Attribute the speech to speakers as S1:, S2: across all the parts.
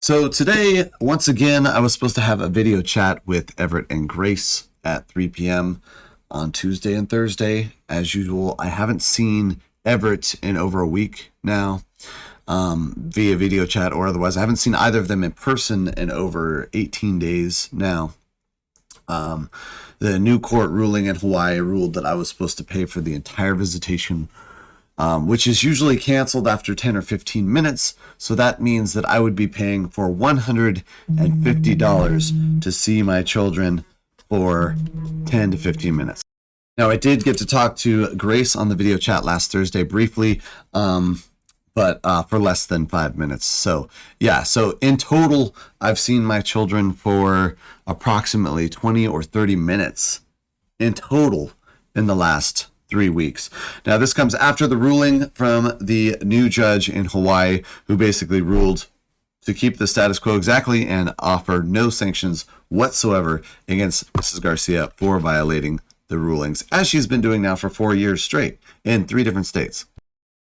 S1: So today, once again, I was supposed to have a video chat with Everett and Grace at 3 p.m. on Tuesday and Thursday. As usual, I haven't seen Everett in over a week now, via video chat or otherwise. I haven't seen either of them in person in over 18 days now. The new court ruling in Hawaii ruled that I was supposed to pay for the entire visitation, which is usually canceled after 10 or 15 minutes. So that means that I would be paying for $150 to see my children for 10 to 15 minutes. Now, I did get to talk to Grace on the video chat last Thursday briefly, but for less than 5 minutes. So yeah, so in total, I've seen my children for approximately 20 or 30 minutes in total in the last 3 weeks. Now, this comes after the ruling from the new judge in Hawaii, who basically ruled to keep the status quo exactly and offer no sanctions whatsoever against Mrs. Garcia for violating the rulings, as she's been doing now for 4 years straight in 3 different states.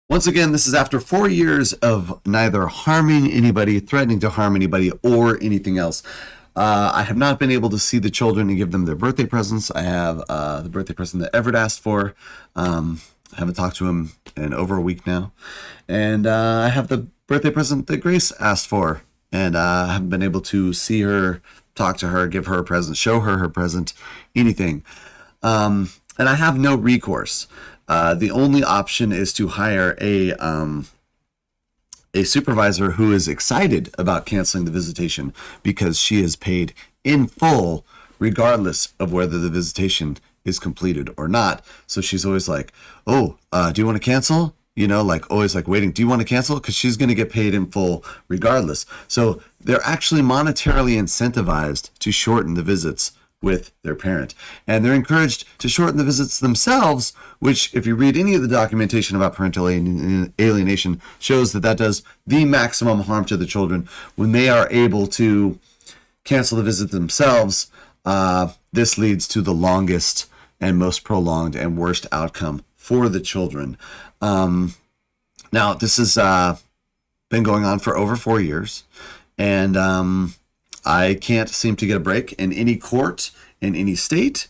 S1: Once again, this is after 4 years of neither harming anybody, threatening to harm anybody, or anything else. I have not been able to see the children and give them their birthday presents. I have the birthday present that Everett asked for. I haven't talked to him in over a week now. And I have the birthday present that Grace asked for. And I haven't been able to see her, talk to her, give her a present, show her her present, anything. And I have no recourse. The only option is to hire a supervisor who is excited about canceling the visitation because she is paid in full regardless of whether the visitation is completed or not. So she's always like, oh, do you want to cancel? You know, like always like waiting. Do you want to cancel? Because she's going to get paid in full regardless. So they're actually monetarily incentivized to shorten the visits with their parent. And they're encouraged to shorten the visits themselves, which, if you read any of the documentation about parental alienation, shows that that does the maximum harm to the children. When they are able to cancel the visit themselves, this leads to the longest and most prolonged and worst outcome for the children. Now, this has been going on for over 4 years, and I can't seem to get a break in any court in any state.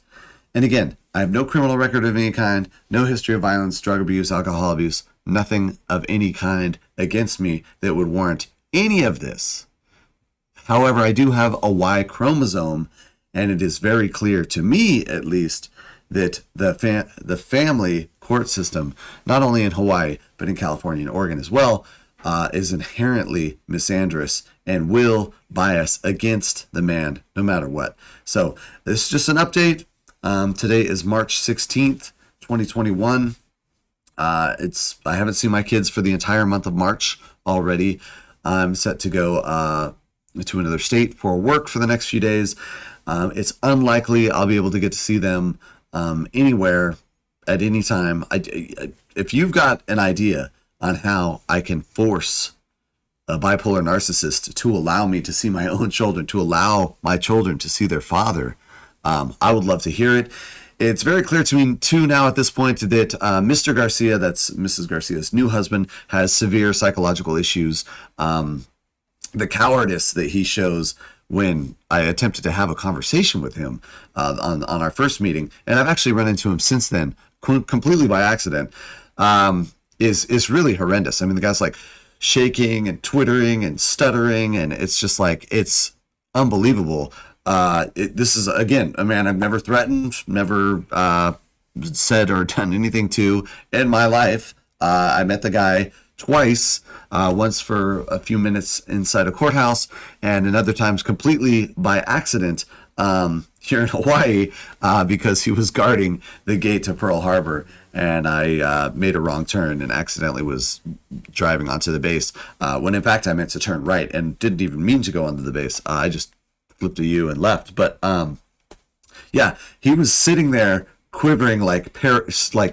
S1: And again, I have no criminal record of any kind, no history of violence, drug abuse, alcohol abuse, nothing of any kind against me that would warrant any of this. However, I do have a Y chromosome, and it is very clear to me, at least, that the family court system, not only in Hawaii, but in California and Oregon as well, is inherently misandrous and will bias against the man no matter what. So this is just an update. Today is March 16th, 2021. I haven't seen my kids for the entire month of March already. I'm set to go to another state for work for the next few days. It's unlikely I'll be able to get to see them anywhere at any time. If you've got an idea on how I can force a bipolar narcissist to allow me to see my own children, to allow my children to see their father, I would love to hear it. It's very clear to me, too, now at this point that Mr. Garcia, that's Mrs. Garcia's new husband, has severe psychological issues. The cowardice that he shows when I attempted to have a conversation with him on our first meeting, and I've actually run into him since then, completely by accident, is really horrendous. I mean, the guy's like shaking and twittering and stuttering, and it's just like, it's unbelievable. This is, again, a man I've never threatened, never said or done anything to in my life. I met the guy twice, once for a few minutes inside a courthouse, and another times completely by accident here in Hawaii, because he was guarding the gate to Pearl Harbor, and I made a wrong turn and accidentally was driving onto the base, when in fact I meant to turn right and didn't even mean to go onto the base. I just flipped a U and left. But yeah, he was sitting there quivering like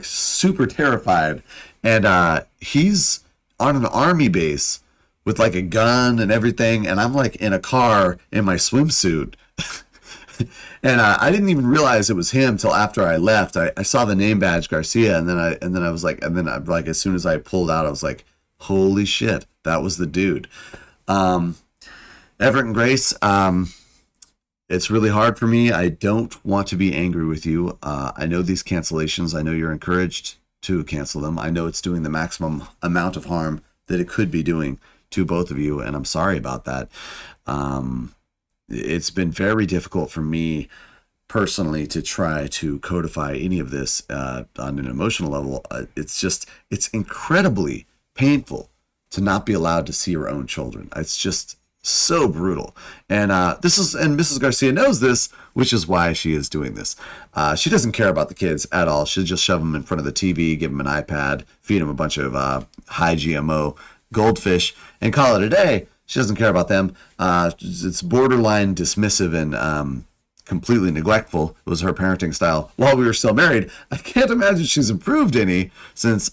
S1: super terrified, and he's on an army base with like a gun and everything, and I'm like in a car in my swimsuit. And I didn't even realize it was him till after I left. I saw the name badge Garcia, and then I was like, as soon as I pulled out, I was like, holy shit, that was the dude. Everett and Grace, it's really hard for me. I don't want to be angry with you. I know these cancellations. I know you're encouraged to cancel them. I know it's doing the maximum amount of harm that it could be doing to both of you, and I'm sorry about that. It's been very difficult for me personally to try to codify any of this on an emotional level. It's incredibly painful to not be allowed to see your own children. It's just so brutal. And Mrs. Garcia knows this, which is why she is doing this. She doesn't care about the kids at all. She'll just shove them in front of the TV, give them an iPad, feed them a bunch of high GMO goldfish, and call it a day. She doesn't care about them. It's borderline dismissive and completely neglectful. It was her parenting style while we were still married. I can't imagine she's improved any since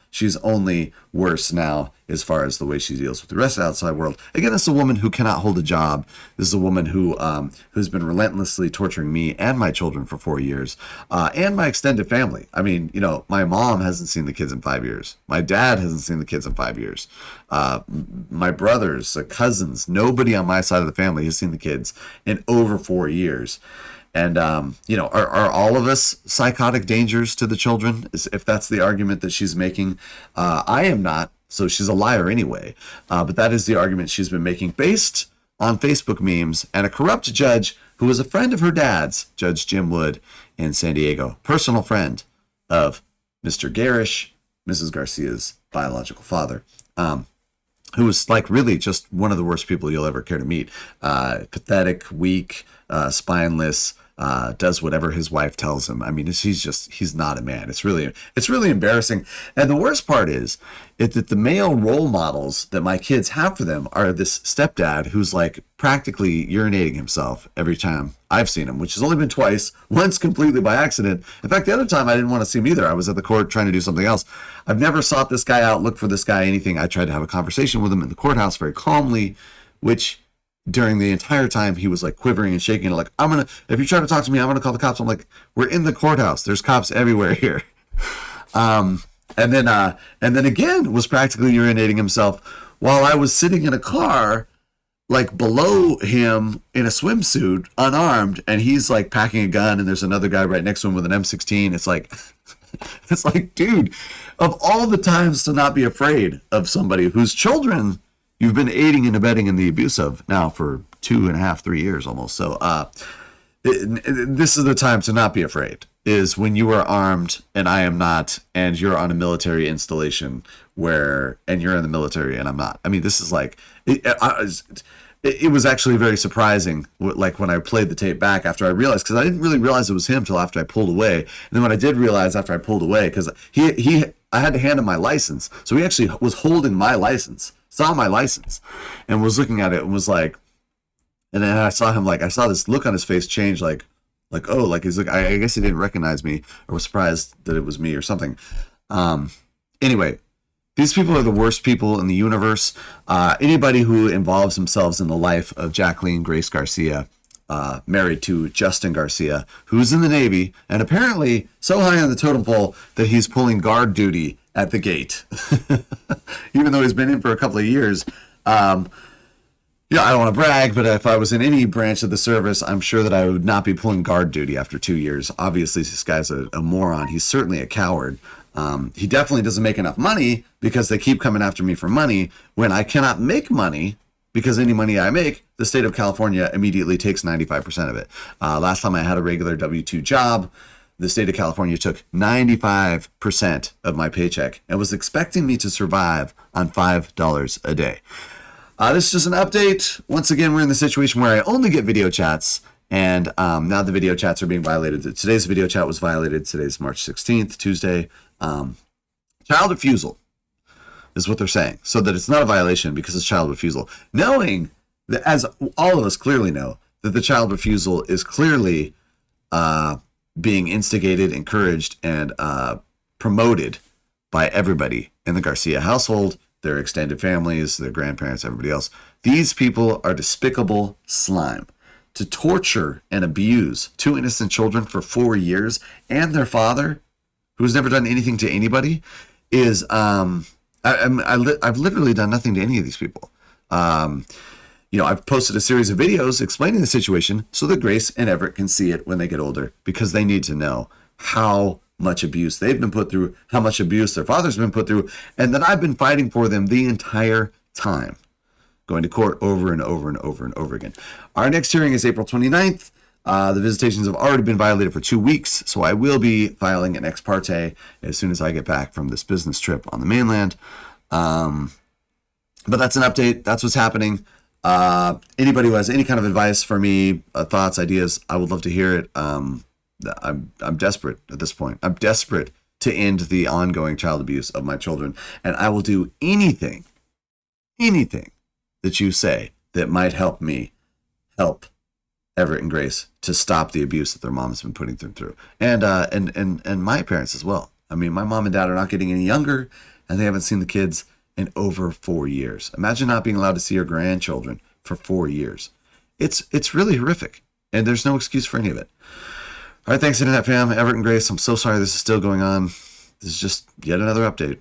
S1: she's only worse now as far as the way she deals with the rest of the outside world. Again, this is a woman who cannot hold a job. This is a woman who's been relentlessly torturing me and my children for 4 years, and my extended family. I mean, my mom hasn't seen the kids in 5 years. My dad hasn't seen the kids in 5 years. My brothers, cousins, nobody on my side of the family has seen the kids in over 4 years. And, are all of us psychotic dangers to the children? If that's the argument that she's making, I am not. So she's a liar anyway. But that is the argument she's been making based on Facebook memes and a corrupt judge who was a friend of her dad's, Judge Jim Wood in San Diego, personal friend of Mr. Garish, Mrs. Garcia's biological father, who was really just one of the worst people you'll ever care to meet. Pathetic, weak, spineless, does whatever his wife tells him. I mean, he's not a man. It's really embarrassing. And the worst part is that the male role models that my kids have for them are this stepdad who's practically urinating himself every time I've seen him, which has only been twice, once completely by accident. In fact, the other time I didn't want to see him either. I was at the court trying to do something else. I've never sought this guy out, looked for this guy, anything. I tried to have a conversation with him in the courthouse very calmly, which during the entire time he was quivering and shaking, if you try to talk to me, I'm gonna call the cops. I'm like, we're in the courthouse, there's cops everywhere here. And then again was practically urinating himself while I was sitting in a car below him in a swimsuit, unarmed, and he's packing a gun, and there's another guy right next to him with an M16. It's dude, of all the times to not be afraid of somebody whose children you've been aiding and abetting in the abuse of now for 2.5, 3 years almost. So this is the time to not be afraid, is when you are armed and I am not, and you're on a military installation and you're in the military and I'm not. I mean, this is it was actually very surprising, when I played the tape back after I realized, because I didn't really realize it was him till after I pulled away. And then when I did realize after I pulled away, because I had to hand him my license, so he actually was holding my license, saw my license, and was looking at it and was and then I saw him, I saw this look on his face change, I guess he didn't recognize me or was surprised that it was me or something. Anyway, these people are the worst people in the universe. Anybody who involves themselves in the life of Jacqueline Grace Garcia, married to Justin Garcia, who's in the Navy and apparently so high on the totem pole that he's pulling guard duty at the gate, even though he's been in for a couple of years. I don't want to brag, but if I was in any branch of the service, I'm sure that I would not be pulling guard duty after 2 years. Obviously, this guy's a moron. He's certainly a coward. He definitely doesn't make enough money because they keep coming after me for money when I cannot make money, because any money I make, the state of California immediately takes 95% of it. Last time I had a regular W-2 job, the state of California took 95% of my paycheck and was expecting me to survive on $5 a day. This is just an update. Once again, we're in the situation where I only get video chats, and now the video chats are being violated. Today's video chat was violated. Today's March 16th, Tuesday. Child refusal is what they're saying, so that it's not a violation because it's child refusal. Knowing that, as all of us clearly know, that the child refusal is clearly being instigated, encouraged, and promoted by everybody in the Garcia household, their extended families, their grandparents, everybody else. These people are despicable slime. To torture and abuse 2 innocent children for 4 years and their father, who's never done anything to anybody, is I've literally done nothing to any of these people. I've posted a series of videos explaining the situation so that Grace and Everett can see it when they get older, because they need to know how much abuse they've been put through, how much abuse their father's been put through, and that I've been fighting for them the entire time, going to court over and over and over and over again. Our next hearing is April 29th. The visitations have already been violated for 2 weeks, so I will be filing an ex parte as soon as I get back from this business trip on the mainland. But that's an update. That's what's happening. Anybody who has any kind of advice for me, thoughts, ideas, I would love to hear it. I'm desperate at this point. I'm desperate to end the ongoing child abuse of my children, and I will do anything that you say that might help me help Everett and Grace to stop the abuse that their mom has been putting them through, and my parents as well. I mean, my mom and dad are not getting any younger, and they haven't seen the kids in over 4 years. Imagine not being allowed to see your grandchildren for 4 years. It's really horrific, and there's no excuse for any of it. All right, thanks, Internet fam. Everett and Grace, I'm so sorry this is still going on. This is just yet another update.